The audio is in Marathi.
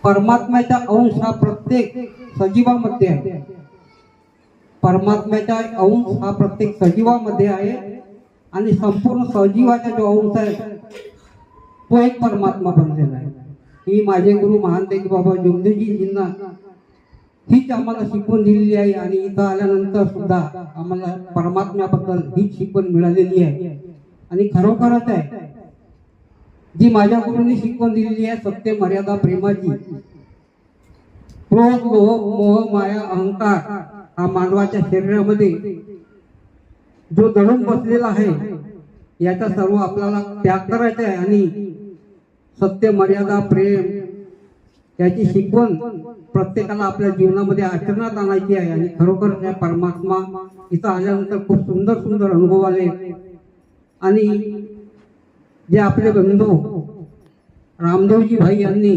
परमात्म्याचा अंश हा प्रत्येक सजीवामध्ये आहे। परमात्म्याचा अंश हा प्रत्येक सजीवामध्ये आहे आणि संपूर्ण सजीवाचा जो अंश आहे तो एक परमात्मा बनलेला आहे। ही माझे गुरु महान तेज बाबा जोगदेवजींना हीच आम्हाला शिकवण दिलेली आहे आणि इथं आल्यानंतर सुद्धा आम्हाला परमात्म्याबद्दल हीच शिकवण मिळालेली आहे। आणि खरोखरच आहे जी माझ्या गुरुंनी शिकवण दिलेली आहे सत्य मर्यादा प्रेमाची। क्रोध लोभ मोह माया अहंकार हा मानवाच्या शरीरामध्ये जो दडून बसलेला आहे याचा सर्व आपल्याला त्याग करायचा आहे आणि सत्य मर्यादा प्रेम याची शिकवण प्रत्येकाला आपल्या जीवनामध्ये आचरणात आणायची आहे। आणि खरोखर त्या परमात्मा इथं आल्यानंतर खूप सुंदर सुंदर अनुभव आले आणि जे आपले बंधू रामदेवजी भाई यांनी